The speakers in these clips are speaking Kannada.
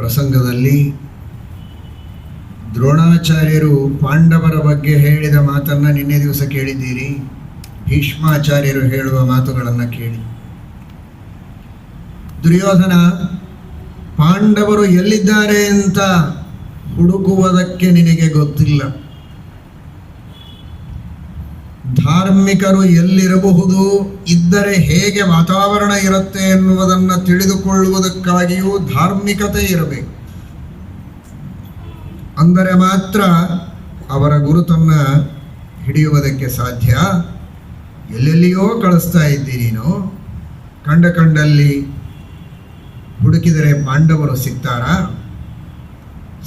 ಪ್ರಸಂಗದಲ್ಲಿ ದ್ರೋಣಾಚಾರ್ಯರು ಪಾಂಡವರ ಬಗ್ಗೆ ಹೇಳಿದ ಮಾತನ್ನು ನಿನ್ನೆ ದಿವಸ ಕೇಳಿದ್ದೀರಿ. ಭೀಷ್ಮಾಚಾರ್ಯರು ಹೇಳುವ ಮಾತುಗಳನ್ನು ಕೇಳಿ. ದುರ್ಯೋಧನ ಪಾಂಡವರು ಎಲ್ಲಿದ್ದಾರೆ ಅಂತ ಹುಡುಕುವುದಕ್ಕೆ ನಿನಗೆ ಗೊತ್ತಿಲ್ಲ. ಧಾರ್ಮಿಕರು ಎಲ್ಲಿರಬಹುದು, ಇದ್ದರೆ ಹೇಗೆ ವಾತಾವರಣ ಇರುತ್ತೆ ಎನ್ನುವುದನ್ನು ತಿಳಿದುಕೊಳ್ಳುವುದಕ್ಕಾಗಿಯೂ ಧಾರ್ಮಿಕತೆ ಇರಬೇಕು. ಅಂದರೆ ಮಾತ್ರ ಅವರ ಗುರುತನ್ನು ಹಿಡಿಯುವುದಕ್ಕೆ ಸಾಧ್ಯ. ಎಲ್ಲೆಲ್ಲಿಯೋ ಕಳಿಸ್ತಾ ಇದ್ದಿ ನೀನು. ಕಂಡಲ್ಲಿ ಹುಡುಕಿದರೆ ಪಾಂಡವರು ಸಿಗ್ತಾರಾ?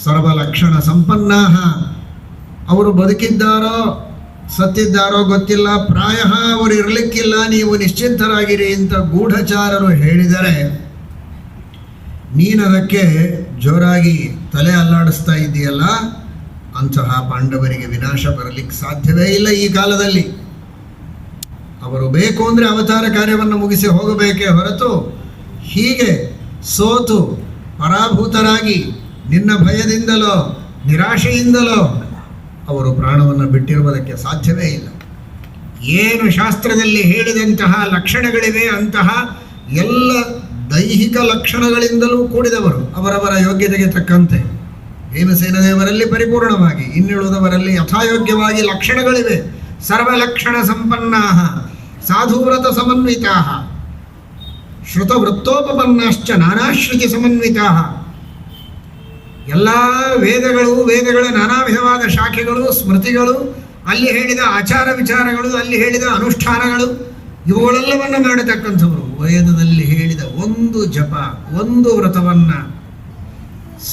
ಸರ್ವಲಕ್ಷಣ ಸಂಪನ್ನಾಹ. ಅವರು ಬದುಕಿದ್ದಾರೋ ಸತ್ತಿದ್ದಾರೋ ಗೊತ್ತಿಲ್ಲ. ಪ್ರಾಯ ಅವರು ಇರಲಿಕ್ಕಿಲ್ಲ, ನೀವು ನಿಶ್ಚಿಂತರಾಗಿರಿ ಅಂತ ಗೂಢಚಾರರು ಹೇಳಿದರೆ ನೀನದಕ್ಕೆ ಜೋರಾಗಿ ತಲೆ ಅಲ್ಲಾಡಿಸ್ತಾ ಇದ್ದೀಯಲ್ಲ. ಅಂತಹ ಪಾಂಡವರಿಗೆ ವಿನಾಶ ಬರಲಿಕ್ಕೆ ಸಾಧ್ಯವೇ ಇಲ್ಲ ಈ ಕಾಲದಲ್ಲಿ. ಅವರು ಬೇಕು ಅಂದರೆ ಅವತಾರ ಕಾರ್ಯವನ್ನು ಮುಗಿಸಿ ಹೋಗಬೇಕೇ ಹೊರತು ಹೀಗೆ ಸೋತು ಪರಾಭೂತರಾಗಿ ನಿನ್ನ ಭಯದಿಂದಲೋ ನಿರಾಶೆಯಿಂದಲೋ ಅವರು ಪ್ರಾಣವನ್ನು ಬಿಟ್ಟಿರುವುದಕ್ಕೆ ಸಾಧ್ಯವೇ ಇಲ್ಲ. ಏನು ಶಾಸ್ತ್ರದಲ್ಲಿ ಹೇಳಿದಂತಹ ಲಕ್ಷಣಗಳಿವೆ ಅಂತಹ ಎಲ್ಲ ದೈಹಿಕ ಲಕ್ಷಣಗಳಿಂದಲೂ ಕೂಡಿದವರು ಅವರವರ ಯೋಗ್ಯತೆಗೆ ತಕ್ಕಂತೆ. ಭೀಮಸೇನ ದೇವರಲ್ಲಿ ಪರಿಪೂರ್ಣವಾಗಿ, ಇನ್ನುಳಿದವರಲ್ಲಿ ಯಥಾಯೋಗ್ಯವಾಗಿ ಲಕ್ಷಣಗಳಿವೆ. ಸರ್ವಲಕ್ಷಣ ಸಂಪನ್ನಾಹ ಸಾಧುವ್ರತ ಸಮನ್ವಿತಾಹ ಶ್ರುತವೃತ್ತೋಪಪನ್ನಾಶ್ಚ ನಾನಾಶ್ರುತಿ ಸಮನ್ವಿತಾಹ. ಎಲ್ಲ ವೇದಗಳ ನಾನಾ ವಿಧವಾದ ಶಾಖೆಗಳು, ಸ್ಮೃತಿಗಳು, ಅಲ್ಲಿ ಹೇಳಿದ ಆಚಾರ ವಿಚಾರಗಳು, ಅಲ್ಲಿ ಹೇಳಿದ ಅನುಷ್ಠಾನಗಳು, ಇವುಗಳೆಲ್ಲವನ್ನು ಮಾಡತಕ್ಕಂಥವರು. ವೇದದಲ್ಲಿ ಹೇಳಿದ ಒಂದು ಜಪ, ಒಂದು ವ್ರತವನ್ನು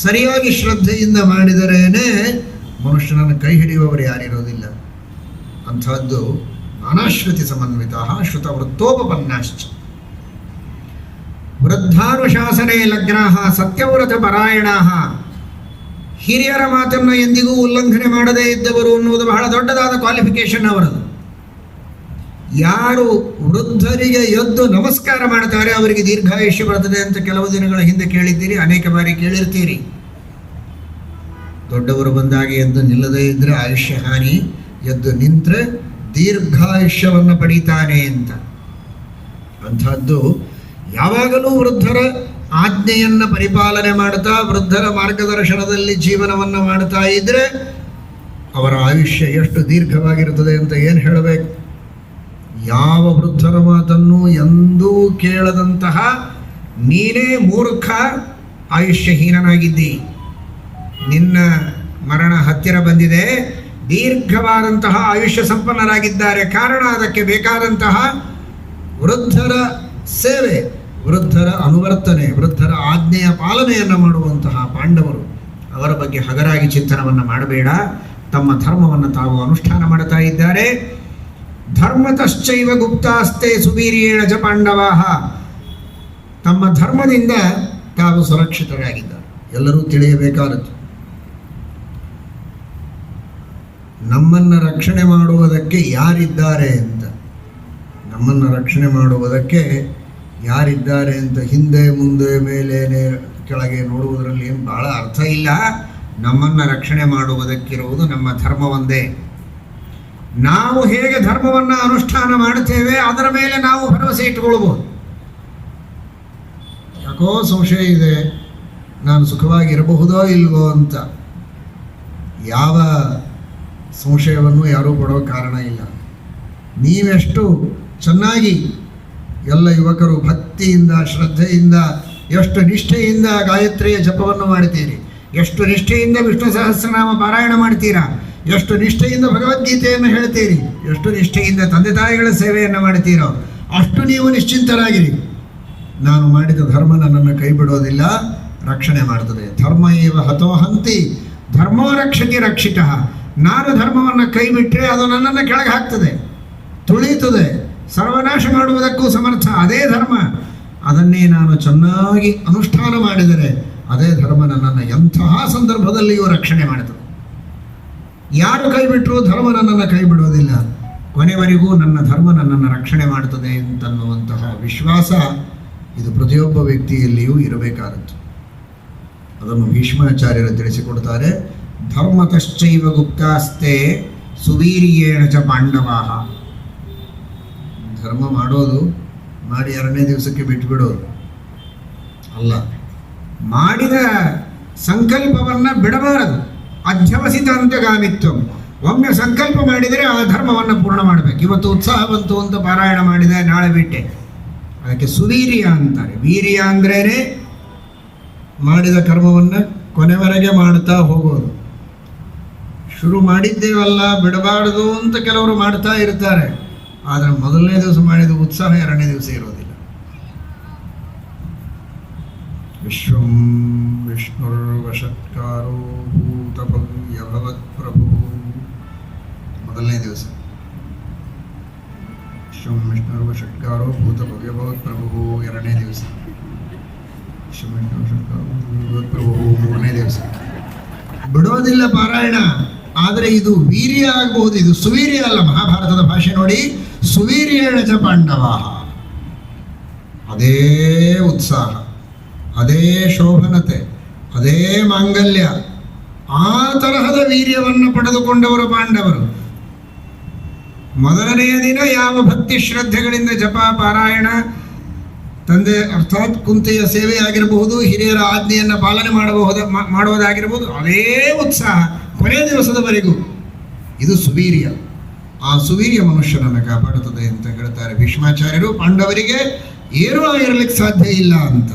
ಸರಿಯಾಗಿ ಶ್ರದ್ಧೆಯಿಂದ ಮಾಡಿದರೇನೆ ಮನುಷ್ಯನನ್ನು ಕೈ ಹಿಡಿಯುವವರು ಯಾರಿರೋದಿಲ್ಲ. ಅಂಥದ್ದು ನಾನಾಶ್ರುತಿ ಸಮನ್ವಿತ ಶ್ರುತವೃತ್ತೋಪಪನ್ನಾಶ್ಚ ವೃದ್ಧಾನುಶಾಸನೆ ಲಗ್ನಾಹ ಸತ್ಯವ್ರತ ಪರಾಯಣಾಹ. ಹಿರಿಯರ ಮಾತನ್ನು ಎಂದಿಗೂ ಉಲ್ಲಂಘನೆ ಮಾಡದೇ ಇದ್ದವರು ಅನ್ನುವುದು ಬಹಳ ದೊಡ್ಡದಾದ ಕ್ವಾಲಿಫಿಕೇಶನ್ ಅವರದು. ಯಾರು ವೃದ್ಧರಿಗೆ ಎದ್ದು ನಮಸ್ಕಾರ ಮಾಡ್ತಾರೆ ಅವರಿಗೆ ದೀರ್ಘಾಯುಷ್ಯ ಬರ್ತದೆ ಅಂತ ಕೆಲವು ದಿನಗಳ ಹಿಂದೆ ಕೇಳಿದ್ದೀರಿ, ಅನೇಕ ಬಾರಿ ಕೇಳಿರ್ತೀರಿ. ದೊಡ್ಡವರು ಬಂದಾಗ ಎದ್ದು ನಿಲ್ಲದೇ ಇದ್ರೆ ಆಯುಷ್ಯ ಹಾನಿ, ಎದ್ದು ನಿಂತರೆ ದೀರ್ಘಾಯುಷ್ಯವನ್ನು ಪಡೀತಾನೆ ಅಂತ. ಅಂಥದ್ದು ಯಾವಾಗಲೂ ವೃದ್ಧರ ಆಜ್ಞೆಯನ್ನು ಪರಿಪಾಲನೆ ಮಾಡ್ತಾ ವೃದ್ಧರ ಮಾರ್ಗದರ್ಶನದಲ್ಲಿ ಜೀವನವನ್ನು ಮಾಡ್ತಾ ಇದ್ರೆ ಅವರ ಆಯುಷ್ಯ ಎಷ್ಟು ದೀರ್ಘವಾಗಿರುತ್ತದೆ ಅಂತ ಏನು ಹೇಳಬೇಕು. ಯಾವ ವೃದ್ಧರ ಮಾತನ್ನು ಎಂದೂ ಕೇಳದಂತಹ ನೀನೇ ಮೂರ್ಖ, ಆಯುಷ್ಯಹೀನನಾಗಿದ್ದಿ. ನಿನ್ನ ಮರಣ ಹತ್ತಿರ ಬಂದಿದೆ. ದೀರ್ಘವಾದಂತಹ ಆಯುಷ್ಯ ಸಂಪನ್ನರಾಗಿದ್ದಾರೆ. ಕಾರಣ ಅದಕ್ಕೆ ಬೇಕಾದಂತಹ ವೃದ್ಧರ ಸೇವೆ, ವೃದ್ಧರ ಅನುವರ್ತನೆ, ವೃದ್ಧರ ಆಜ್ಞೆಯ ಪಾಲನೆಯನ್ನು ಮಾಡುವಂತಹ ಪಾಂಡವರು. ಅವರ ಬಗ್ಗೆ ಹಗರಾಗಿ ಚಿಂತನವನ್ನು ಮಾಡಬೇಡ. ತಮ್ಮ ಧರ್ಮವನ್ನು ತಾವು ಅನುಷ್ಠಾನ ಮಾಡ್ತಾ ಇದ್ದಾರೆ. ಧರ್ಮತಶ್ಚೈವ ಗುಪ್ತಾಸ್ತೆ ಸುವೀರ್ಯೇಣ ಚ ಪಾಂಡವಾಹ. ತಮ್ಮ ಧರ್ಮದಿಂದ ತಾವು ಸುರಕ್ಷಿತರಾಗಿದ್ದಾರೆ. ಎಲ್ಲರೂ ತಿಳಿಯಬೇಕಾದದ್ದು ನಮ್ಮನ್ನು ರಕ್ಷಣೆ ಮಾಡುವುದಕ್ಕೆ ಯಾರಿದ್ದಾರೆ ಅಂತ. ನಮ್ಮನ್ನು ರಕ್ಷಣೆ ಮಾಡುವುದಕ್ಕೆ ಯಾರಿದ್ದಾರೆ ಅಂತ ಹಿಂದೆ ಮುಂದೆ ಮೇಲೆ ಕೆಳಗೆ ನೋಡುವುದರಲ್ಲಿ ಏನು ಬಹಳ ಅರ್ಥ ಇಲ್ಲ. ನಮ್ಮನ್ನು ರಕ್ಷಣೆ ಮಾಡುವುದಕ್ಕಿರುವುದು ನಮ್ಮ ಧರ್ಮ ಒಂದೇ. ನಾವು ಹೇಗೆ ಧರ್ಮವನ್ನು ಅನುಷ್ಠಾನ ಮಾಡುತ್ತೇವೆ ಅದರ ಮೇಲೆ ನಾವು ಭರವಸೆ ಇಟ್ಟುಕೊಳ್ಬೋದು. ಯಾಕೋ ಸಂಶಯ ಇದೆ, ನಾನು ಸುಖವಾಗಿರಬಹುದೋ ಇಲ್ವೋ ಅಂತ. ಯಾವ ಸಂಶಯವನ್ನು ಯಾರೂ ಪಡೋ ಕಾರಣ ಇಲ್ಲ. ನೀವೆಷ್ಟು ಚೆನ್ನಾಗಿ ಎಲ್ಲ ಯುವಕರು ಭಕ್ತಿಯಿಂದ ಶ್ರದ್ಧೆಯಿಂದ ಎಷ್ಟು ನಿಷ್ಠೆಯಿಂದ ಗಾಯತ್ರಿಯ ಜಪವನ್ನು ಮಾಡ್ತೀರಿ, ಎಷ್ಟು ನಿಷ್ಠೆಯಿಂದ ವಿಷ್ಣು ಸಹಸ್ರನಾಮ ಪಾರಾಯಣ ಮಾಡ್ತೀರಾ, ಎಷ್ಟು ನಿಷ್ಠೆಯಿಂದ ಭಗವದ್ಗೀತೆಯನ್ನು ಹೇಳ್ತೀರಿ, ಎಷ್ಟು ನಿಷ್ಠೆಯಿಂದ ತಂದೆ ತಾಯಿಗಳ ಸೇವೆಯನ್ನು ಮಾಡ್ತೀರೋ ಅಷ್ಟು ನೀವು ನಿಶ್ಚಿಂತರಾಗಿರಿ. ನಾನು ಮಾಡಿದ ಧರ್ಮ ನನ್ನನ್ನು ಕೈ ಬಿಡೋದಿಲ್ಲ, ರಕ್ಷಣೆ ಮಾಡ್ತದೆ. ಧರ್ಮ ಏವ ಹತೋಹಂತಿ ಧರ್ಮೋ ರಕ್ಷತಿ ರಕ್ಷಿತ. ನಾನು ಧರ್ಮವನ್ನು ಕೈ ಬಿಟ್ಟರೆ ಅದು ನನ್ನನ್ನು ಕೆಳಗೆ ಹಾಕ್ತದೆ, ತುಳಿಯುತ್ತದೆ, ಸರ್ವನಾಶ ಮಾಡುವುದಕ್ಕೂ ಸಮರ್ಥ ಅದೇ ಧರ್ಮ. ಅದನ್ನೇ ನಾನು ಚೆನ್ನಾಗಿ ಅನುಷ್ಠಾನ ಮಾಡಿದರೆ ಅದೇ ಧರ್ಮ ನನ್ನನ್ನು ಎಂತಹ ಸಂದರ್ಭದಲ್ಲಿಯೂ ರಕ್ಷಣೆ ಮಾಡುತ್ತದೆ. ಯಾರು ಕೈ ಬಿಟ್ಟರೂ ಧರ್ಮ ನನ್ನನ್ನು ಕೈ ಬಿಡುವುದಿಲ್ಲ. ಕೊನೆವರೆಗೂ ನನ್ನ ಧರ್ಮ ನನ್ನನ್ನು ರಕ್ಷಣೆ ಮಾಡುತ್ತದೆ ಅಂತನ್ನುವಂತಹ ವಿಶ್ವಾಸ ಇದು ಪ್ರತಿಯೊಬ್ಬ ವ್ಯಕ್ತಿಯಲ್ಲಿಯೂ ಇರಬೇಕಾದದ್ದು. ಅದನ್ನು ಭೀಷ್ಮಾಚಾರ್ಯರು ತಿಳಿಸಿಕೊಡ್ತಾರೆ. ಧರ್ಮತಶ್ಚೈವ ಗುಪ್ತಾಸ್ತೆ ಸುವೀರ್ಯೇಣ ಚ ಪಾಂಡವಾಹ. ಧರ್ಮ ಮಾಡೋದು ಮಾಡಿ 2ನೇ ದಿವಸಕ್ಕೆ ಬಿಟ್ಟುಬಿಡೋದು ಅಲ್ಲ, ಮಾಡಿದ ಸಂಕಲ್ಪವನ್ನು ಬಿಡಬಾರದು. ಅಧ್ಯವಸಿತ ಅಂತ್ಯಗಾಮಿತ್ವ. ಒಮ್ಮೆ ಸಂಕಲ್ಪ ಮಾಡಿದರೆ ಆ ಧರ್ಮವನ್ನು ಪೂರ್ಣ ಮಾಡಬೇಕು. ಇವತ್ತು ಉತ್ಸಾಹ ಬಂತು ಅಂತ ಪಾರಾಯಣ ಮಾಡಿದೆ, ನಾಳೆ ಬಿಟ್ಟೆ, ಅದಕ್ಕೆ ಸುವೀರ್ಯ ಅಂತಾರೆ. ವೀರ್ಯ ಅಂದ್ರೇ ಮಾಡಿದ ಕರ್ಮವನ್ನು ಕೊನೆವರೆಗೆ ಮಾಡ್ತಾ ಹೋಗೋದು. ಶುರು ಮಾಡಿದ್ದೇವಲ್ಲ ಬಿಡಬಾರ್ದು ಅಂತ ಕೆಲವರು ಮಾಡ್ತಾ ಇರ್ತಾರೆ, ಆದರೆ ಮೊದಲನೇ ದಿವಸ ಮಾಡಿದ ಉತ್ಸಾಹ 2ನೇ ದಿವಸ ಇರೋದಿಲ್ಲ. ವಿಶ್ವಂ ವಿಷ್ಣುರ್ವಷಟ್ಕಾರೋ ಭೂತಭವ್ಯಭವತ್ ಪ್ರಭು. ಮೊದಲನೇ ದಿವಸ ವಿಶ್ವಂ ವಿಷ್ಣುರ್ವಷಟ್ಕಾರೋ ಭೂತಭವ್ಯಭವತ್ ಪ್ರಭು. 2ನೇ ದಿವಸ ವಿಶ್ವಂ ವಿಷ್ಣುರ್ವಷಟ್ಕಾರೋ ಭೂತಭವ್ಯಭವತ್ ಪ್ರಭು. 3ನೇ ದಿವಸ ಬಿಡೋದಿಲ್ಲ ಪಾರಾಯಣ. ಆದರೆ ಇದು ವೀರ್ಯ ಆಗಬಹುದು, ಇದು ಸುವೀರ್ಯ ಅಲ್ಲ. ಮಹಾಭಾರತದ ಭಾಷೆ ನೋಡಿ, ಸುವೀರ್ಯೇಣ ಚ ಪಾಂಡವಾಹ. ಅದೇ ಉತ್ಸಾಹ, ಅದೇ ಶೋಭನತೆ, ಅದೇ ಮಾಂಗಲ್ಯ, ಆ ತರಹದ ವೀರ್ಯವನ್ನು ಪಡೆದುಕೊಂಡವರು ಪಾಂಡವರು. ಮೊದಲನೆಯ ದಿನ ಯಾವ ಭಕ್ತಿ ಶ್ರದ್ಧೆಗಳಿಂದ ಜಪ ಪಾರಾಯಣ, ತಂದೆ ಅರ್ಥಾತ್ ಕುಂತಿಯ ಸೇವೆ ಆಗಿರಬಹುದು, ಹಿರಿಯರ ಆಜ್ಞೆಯನ್ನು ಪಾಲನೆ ಮಾಡುವುದಾಗಿರಬಹುದು, ಅದೇ ಉತ್ಸಾಹ ಕೊನೆಯ ದಿವಸದವರೆಗೂ. ಇದು ಸುವೀರ್ಯ. ಆ ಸುವೀರ್ಯ ಮನುಷ್ಯನನ್ನು ಕಾಪಾಡುತ್ತದೆ ಅಂತ ಹೇಳ್ತಾರೆ ಭೀಷ್ಮಾಚಾರ್ಯರು. ಪಾಂಡವರಿಗೆ ಏನೂ ಆಗಿರಲಿಕ್ಕೆ ಸಾಧ್ಯ ಇಲ್ಲ ಅಂತ.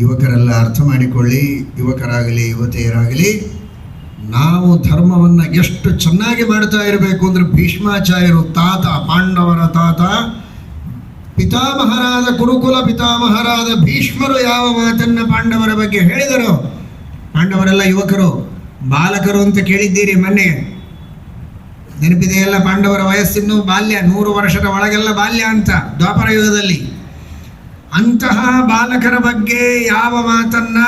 ಯುವಕರೆಲ್ಲ ಅರ್ಥ ಮಾಡಿಕೊಳ್ಳಿ, ಯುವಕರಾಗಲಿ ಯುವತಿಯರಾಗಲಿ, ನಾವು ಧರ್ಮವನ್ನು ಎಷ್ಟು ಚೆನ್ನಾಗಿ ಮಾಡ್ತಾ ಇರಬೇಕು ಅಂದರೆ, ಭೀಷ್ಮಾಚಾರ್ಯರು ತಾತ, ಪಾಂಡವರ ತಾತ, ಪಿತಾಮಹರಾದ ಕುರುಕುಲ ಪಿತಾಮಹರಾದ ಭೀಷ್ಮರು ಯಾವ ಮಾತನ್ನು ಪಾಂಡವರ ಬಗ್ಗೆ ಹೇಳಿದರೋ, ಪಾಂಡವರೆಲ್ಲ ಯುವಕರು, ಬಾಲಕರು ಅಂತ ಕೇಳಿದ್ದೀರಿ ಮೊನ್ನೆ, ನೆನಪಿದೆಯಲ್ಲ? ಪಾಂಡವರ ವಯಸ್ಸಿನ್ನು ಬಾಲ್ಯ, 100 ವರ್ಷದ ಒಳಗೆಲ್ಲ ಬಾಲ್ಯ ಅಂತ ದ್ವಾಪರ ಯುಗದಲ್ಲಿ. ಅಂತಹ ಬಾಲಕರ ಬಗ್ಗೆ ಯಾವ ಮಾತನ್ನ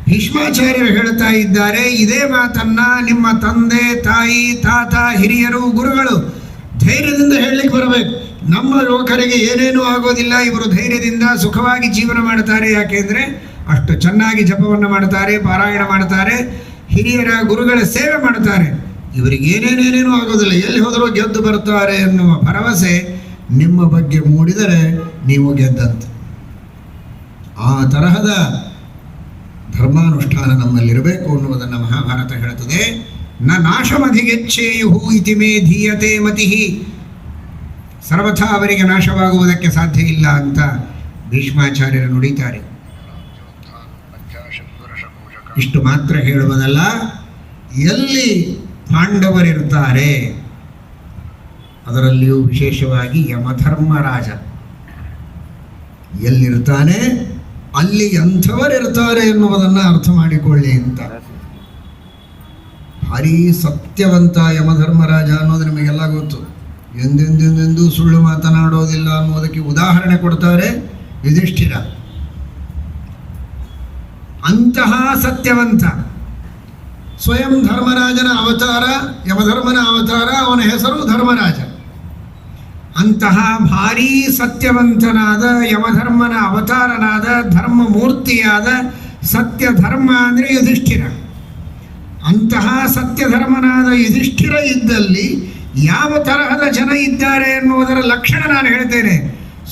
ಭೀಷ್ಮಾಚಾರ್ಯರು ಹೇಳ್ತಾ ಇದ್ದಾರೆ, ಇದೇ ಮಾತನ್ನ ನಿಮ್ಮ ತಂದೆ ತಾಯಿ ತಾತ ಹಿರಿಯರು ಗುರುಗಳು ಧೈರ್ಯದಿಂದ ಹೇಳಲಿಕ್ಕೆ ಬರಬೇಕು. ನಮ್ಮ ಯುವಕರಿಗೆ ಏನೇನೂ ಆಗೋದಿಲ್ಲ, ಇವರು ಧೈರ್ಯದಿಂದ ಸುಖವಾಗಿ ಜೀವನ ಮಾಡ್ತಾರೆ. ಯಾಕೆಂದರೆ ಅಷ್ಟು ಚೆನ್ನಾಗಿ ಜಪವನ್ನು ಮಾಡ್ತಾರೆ, ಪಾರಾಯಣ ಮಾಡ್ತಾರೆ, ಹಿರಿಯರ ಗುರುಗಳ ಸೇವೆ ಮಾಡ್ತಾರೆ. ಇವರಿಗೆ ಏನೇನೇನೇನೂ ಆಗೋದಿಲ್ಲ, ಎಲ್ಲಿ ಹೋದರೂ ಗೆದ್ದು ಬರ್ತಾರೆ ಎನ್ನುವ ಭರವಸೆ ನಿಮ್ಮ ಬಗ್ಗೆ ಮೂಡಿದರೆ ನೀವು ಗೆದ್ದಂತೆ. ಆ ತರಹದ ಧರ್ಮಾನುಷ್ಠಾನ ನಮ್ಮಲ್ಲಿರಬೇಕು ಅನ್ನುವುದನ್ನು ಮಹಾಭಾರತ ಹೇಳುತ್ತದೆ. ನ ನಾಶಮಧಿಗೆಚ್ಚೇಯುಹು ಇತಿ ಮೇ ಧೀಯತೆ ಮತಿಃ. ಸರ್ವಥಾ ಅವರಿಗೆ ನಾಶವಾಗುವುದಕ್ಕೆ ಸಾಧ್ಯ ಇಲ್ಲ ಅಂತ ಭೀಷ್ಮಾಚಾರ್ಯರು ನುಡಿತಾರೆ. ಇಷ್ಟು ಮಾತ್ರ ಹೇಳುವುದಲ್ಲ, ಎಲ್ಲಿ ಪಾಂಡವರಿರ್ತಾರೆ ಅದರಲ್ಲಿಯೂ ವಿಶೇಷವಾಗಿ ಯಮಧರ್ಮರಾಜ ಎಲ್ಲಿರ್ತಾನೆ ಅಲ್ಲಿ ಎಂಥವರಿರ್ತಾರೆ ಎನ್ನುವುದನ್ನು ಅರ್ಥ ಮಾಡಿಕೊಳ್ಳಿ ಅಂತ. ಭಾರೀ ಸತ್ಯವಂತ ಯಮಧರ್ಮರಾಜ ಅನ್ನೋದು ನಿಮಗೆಲ್ಲ ಗೊತ್ತು. ಎಂದೆಂದೆಂದೆಂದೂ ಸುಳ್ಳು ಮಾತನಾಡೋದಿಲ್ಲ ಅನ್ನೋದಕ್ಕೆ ಉದಾಹರಣೆ ಕೊಡ್ತಾರೆ ಯುಧಿಷ್ಠಿರ. ಅಂತಹ ಸತ್ಯವಂತ, ಸ್ವಯಂ ಧರ್ಮರಾಜನ ಅವತಾರ, ಯಮಧರ್ಮನ ಅವತಾರ, ಅವನ ಹೆಸರು ಧರ್ಮರಾಜ. ಅಂತಹ ಭಾರೀ ಸತ್ಯವಂತನಾದ ಯಮಧರ್ಮನ ಅವತಾರನಾದ ಧರ್ಮಮೂರ್ತಿಯಾದ ಸತ್ಯ ಧರ್ಮ ಅಂದರೆ ಯುಧಿಷ್ಠಿರ. ಅಂತಹ ಸತ್ಯಧರ್ಮನಾದ ಯುಧಿಷ್ಠಿರ ಇದ್ದಲ್ಲಿ ಯಾವ ತರಹದ ಜನ ಇದ್ದಾರೆ ಎನ್ನುವುದರ ಲಕ್ಷಣ ನಾನು ಹೇಳ್ತೇನೆ.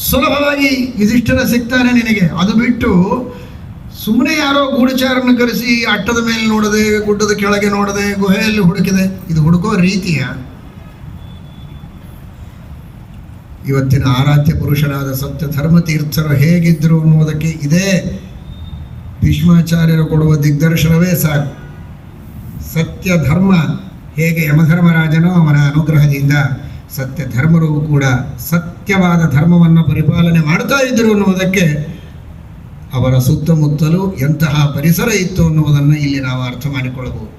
ಸುಲಭವಾಗಿ ಯುಧಿಷ್ಠಿರ ಸಿಗ್ತಾನೆ ನಿನಗೆ. ಅದು ಬಿಟ್ಟು ಸುಮ್ಮನೆ ಯಾರೋ ಗೂಢಚಾರನ್ನು ಕರೆಸಿ ಅಟ್ಟದ ಮೇಲೆ ನೋಡದೆ, ಗುಡ್ಡದ ಕೆಳಗೆ ನೋಡದೆ, ಗುಹೆಯಲ್ಲಿ ಹುಡುಕಿದೆ, ಇದು ಹುಡುಕೋ ರೀತಿಯ? ಇವತ್ತಿನ ಆರಾಧ್ಯ ಪುರುಷರಾದ ಸತ್ಯ ಧರ್ಮತೀರ್ಥರು ಹೇಗಿದ್ದರು ಅನ್ನುವುದಕ್ಕೆ ಇದೇ ಭೀಷ್ಮಾಚಾರ್ಯರು ಕೊಡುವ ದಿಗ್ದರ್ಶನವೇ ಸಾಕು. ಸತ್ಯ ಧರ್ಮ ಹೇಗೆ ಯಮಧರ್ಮರಾಜನೋ ಅವನ ಅನುಗ್ರಹದಿಂದ ಸತ್ಯ ಧರ್ಮರು ಕೂಡ ಸತ್ಯವಾದ ಧರ್ಮವನ್ನು ಪರಿಪಾಲನೆ ಮಾಡ್ತಾ ಇದ್ದರು ಅನ್ನುವುದಕ್ಕೆ ಅವರ ಸುತ್ತಮುತ್ತಲೂ ಎಂತಹ ಪರಿಸರ ಇತ್ತು ಅನ್ನುವುದನ್ನು ಇಲ್ಲಿ ನಾವು ಅರ್ಥ ಮಾಡಿಕೊಳ್ಳಬಹುದು.